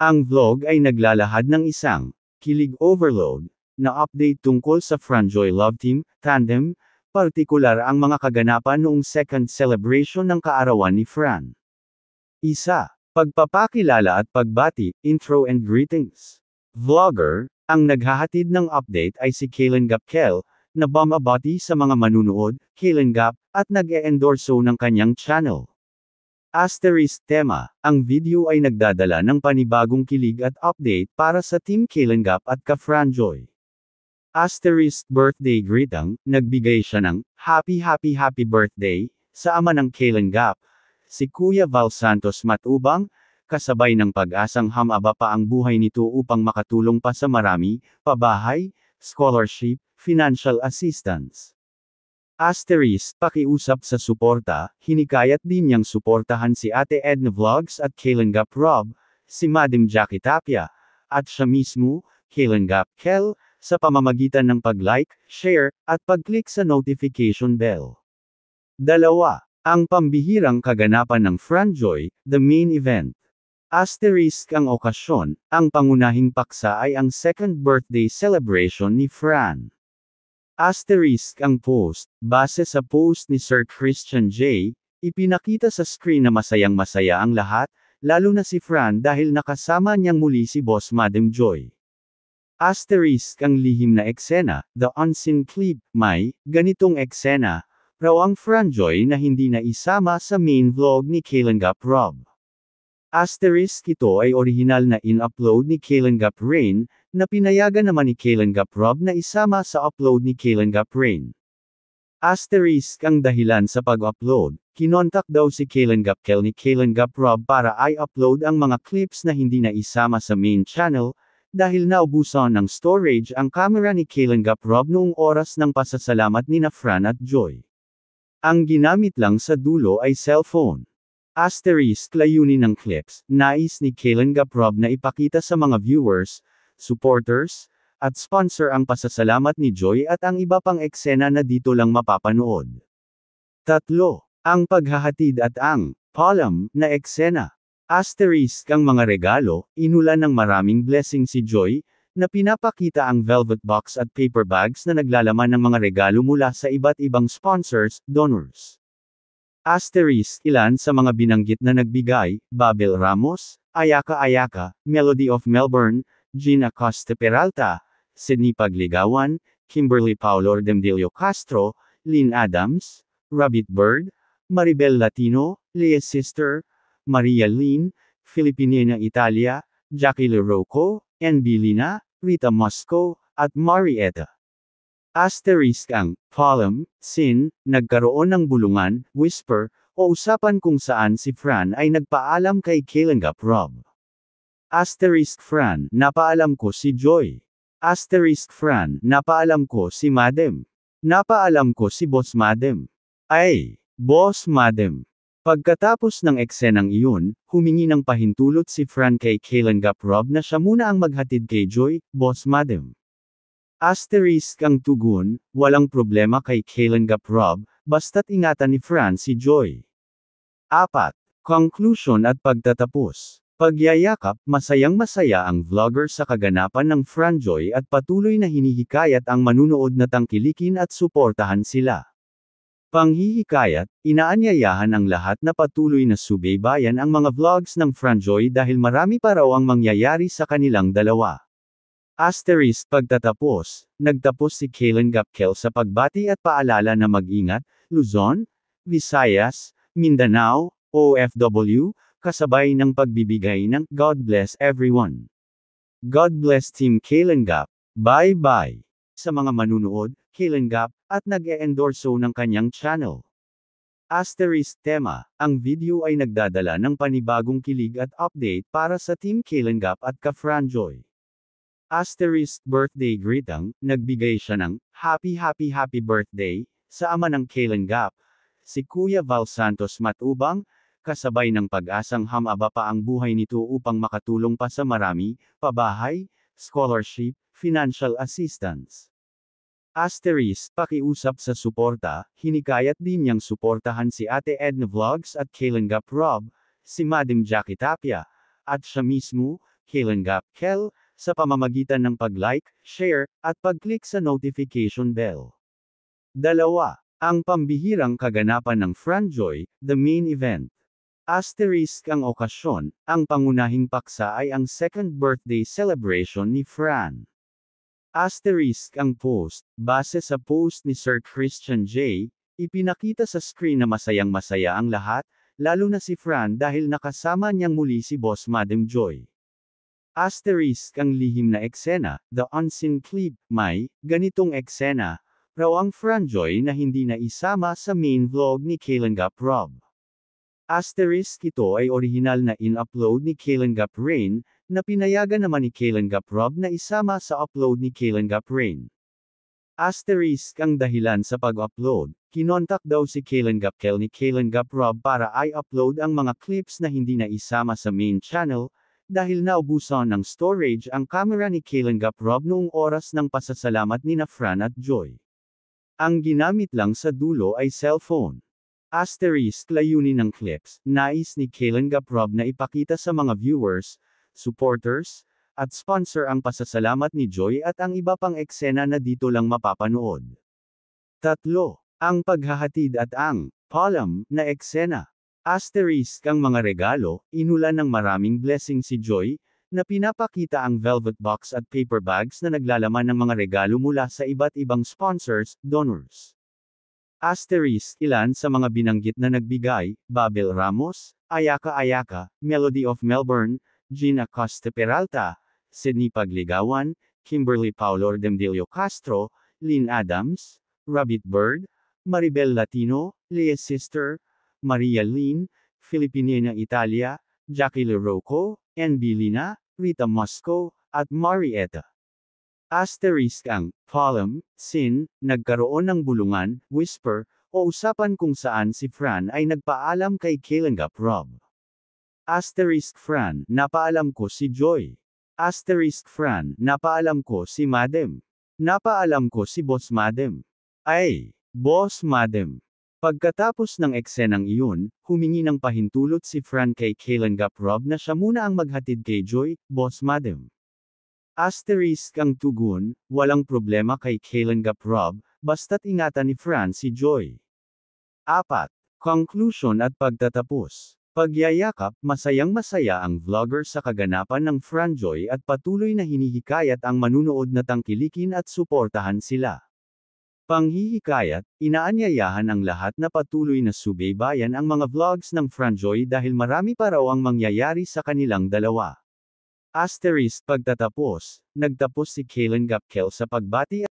Ang vlog ay naglalahad ng isang kilig overload na update tungkol sa Franjoy Love Team tandem, partikular ang mga kaganapan noong second celebration ng kaarawan ni Fran. Isa, pagpapakilala at pagbati, intro and greetings. Vlogger, ang naghahatid ng update ay si Kalen Gapkel, na bumabati sa mga manunood, Kalen Gap, at nag-e-endorso ng kanyang channel. Asterisk tema, ang video ay nagdadala ng panibagong kilig at update para sa Team Kalen Gap at ka-Franjoy. Asterisk birthday greeting, nagbigay siya ng happy birthday sa ama ng Kalen Gap, si Kuya Val Santos Matubang, kasabay ng pag-asang hamaba pa ang buhay nito upang makatulong pa sa marami, pabahay, scholarship, financial assistance. Asterisk, pakiusap sa suporta, hinikayat din niyang suportahan si Ate Edna Vlogs at Kalen Gap Rob, si Madam Jackie Tapia, at siya mismo, Kalen Gap Kel, sa pamamagitan ng pag-like, share, at pag-click sa notification bell. 2. Ang pambihirang kaganapan ng Franjoy, the main event. Asterisk ang okasyon, ang pangunahing paksa ay ang second birthday celebration ni Fran. Asterisk ang post, base sa post ni Sir Christian J., ipinakita sa screen na masayang-masaya ang lahat, lalo na si Fran dahil nakasama niyang muli si Boss Madam Joy. Asterisk ang lihim na eksena, the unseen clip, may ganitong eksena, raw ang Franjoy na hindi na isama sa main vlog ni Kalen Gap Rob. Asterisk ito ay orihinal na in-upload ni Kalen Gap Rain, na pinayagan naman ni Kalen Gap Rob na isama sa upload ni Kalen Gap Rain. Asterisk ang dahilan sa pag-upload, kinontak daw si Kalen Gap Kel ni Kalen Gap Rob para i-upload ang mga clips na hindi na isama sa main channel, dahil naubusan ng storage ang camera ni Kalen Gap Rob noong oras ng pasasalamat ni Fran at Joy. Ang ginamit lang sa dulo ay cellphone. Asterisk layunin ng clips, nais ni Kalen Gap Rob na ipakita sa mga viewers, supporters, at sponsor ang pasasalamat ni Joy at ang iba pang eksena na dito lang mapapanood. 3. Ang paghahatid at ang palm na eksena. Asterisk ang mga regalo, inulan ng maraming blessing si Joy, na pinapakita ang velvet box at paper bags na naglalaman ng mga regalo mula sa iba't ibang sponsors, donors. Asterisk ilan sa mga binanggit na nagbigay, Babel Ramos, Ayaka Ayaka, Melody of Melbourne, Gina Costa Peralta, Sydney Pagligawan, Kimberly Paulo Demdelio Castro, Lynn Adams, Rabbit Bird, Maribel Latino, Leah's Sister, Maria Lynn, Filipinina Italia, Jackie Lerocco, NB Lina, Rita Mosco, at Marietta. Asterisk ang palm, sin, nagkaroon ng bulungan, whisper, o usapan kung saan si Fran ay nagpaalam kay Kalen Gap Rob. Asterisk Fran, napaalam ko si Joy. Asterisk Fran, napaalam ko si Madam. Napaalam ko si Boss Madam. Ay, Boss Madam. Pagkatapos ng eksenang iyon, humingi ng pahintulot si Fran kay Kalen Gap Rob na siya muna ang maghatid kay Joy, Boss Madam. Asterisk ang tugon, walang problema kay Kalen Gap Rob, basta't ingatan ni Fran si Joy. 4. Conclusion at pagtatapos. Pagyayakap, masayang-masaya ang vlogger sa kaganapan ng Franjoy at patuloy na hinihikayat ang manunood na tangkilikin at suportahan sila. Panghihikayat, inaanyayahan ang lahat na patuloy na subaybayan ang mga vlogs ng Franjoy dahil marami pa raw ang mangyayari sa kanilang dalawa. Asterisk pagtatapos, nagtapos si Kalen Gap Kel sa pagbati at paalala na mag-ingat, Luzon, Visayas, Mindanao, OFW, kasabay ng pagbibigay ng God bless everyone. God bless Team Kalen Gap. Bye-bye. Sa mga manunood, Kalen Gap, at nag-e-endorso ng kanyang channel. Asterisk tema, ang video ay nagdadala ng panibagong kilig at update para sa Team Kalen Gap at ka-Franjoy. Asterisk birthday greeting, nagbigay siya ng happy birthday sa ama ng Kalen Gap, si Kuya Val Santos Matubang, kasabay ng pag-asang hamaba pa ang buhay nito upang makatulong pa sa marami, pabahay, scholarship, financial assistance. Asterisk, pakiusap sa suporta, hinikayat din niyang suportahan si Ate Edna Vlogs at Kalen Gap Rob, si Madam Jackie Tapia, at siya mismo, Kaylen Gapkel, sa pamamagitan ng pag-like, share, at pag-click sa notification bell. 2. Ang pambihirang kaganapan ng Franjoy, the main event. Asterisk ang okasyon, ang pangunahing paksa ay ang second birthday celebration ni Fran. Asterisk ang post, base sa post ni Sir Christian J., ipinakita sa screen na masayang-masaya ang lahat, lalo na si Fran dahil nakasama niyang muli si Boss Madam Joy. Asterisk ang lihim na eksena, the unseen clip, may, ganitong eksena, raw ang Franjoy na hindi na isama sa main vlog ni Kaylen Gap-Rob. Asterisk ito ay orihinal na in-upload ni Kaylen Gap-Rain, na pinayagan naman ni Kaylen Gap-Rob na isama sa upload ni Kaylen Gap-Rain. Asterisk ang dahilan sa pag-upload, kinontak daw si Kaylen Gapkel ni Kaylen Gap-Rob para i-upload ang mga clips na hindi na isama sa main channel, dahil naubusan ng storage ang camera ni Kaylen Gap-Rob noong oras ng pasasalamat nina Fran at Joy. Ang ginamit lang sa dulo ay cellphone. Asterisk layunin ng clips, nais ni Kaylen Gap-Rob na ipakita sa mga viewers, supporters, at sponsor ang pasasalamat ni Joy at ang iba pang eksena na dito lang mapapanood. 3. Ang paghahatid at ang palm na eksena. Asterisk ang mga regalo, inulan ng maraming blessing si Joy, na pinapakita ang velvet box at paper bags na naglalaman ng mga regalo mula sa iba't ibang sponsors, donors. Asterisk ilan sa mga binanggit na nagbigay, Babel Ramos, Ayaka Ayaka, Melody of Melbourne, Gina Costa Peralta, Sydney Pagligawan, Kimberly Paulo Ordemdelio Castro, Lynn Adams, Rabbit Bird, Maribel Latino, Leah's Sister, Maria Lynn, Filipinina Italia, Jackie Lerocco, NB Lina, Rita Mosco, at Marietta. Asterisk ang palm, sin, nagkaroon ng bulungan, whisper, o usapan kung saan si Fran ay nagpaalam kay Kaylen Gap-Rob. Asterisk Fran, napaalam ko si Joy. Asterisk Fran, napaalam ko si Madam. Napaalam ko si Boss Madam. Ay, Boss Madam. Pagkatapos ng eksenang iyon, humingi ng pahintulot si Fran kay Kaylen Gap-Rob na siya muna ang maghatid kay Joy, Boss Madam. Asterisk ang tugon, walang problema kay Kaylen Gap-Rob, basta't ingatan ni Fran si Joy. 4. Conclusion at pagtatapos. Pagyayakap, masayang-masaya ang vlogger sa kaganapan ng Franjoy at patuloy na hinihikayat ang manunood na tangkilikin at suportahan sila. Panghihikayat, inaanyayahan ang lahat na patuloy na subaybayan ang mga vlogs ng Franjoy dahil marami pa raw ang mangyayari sa kanilang dalawa. Asterisk pagtatapos, nagtapos si Kaylen Gapkel sa pagbati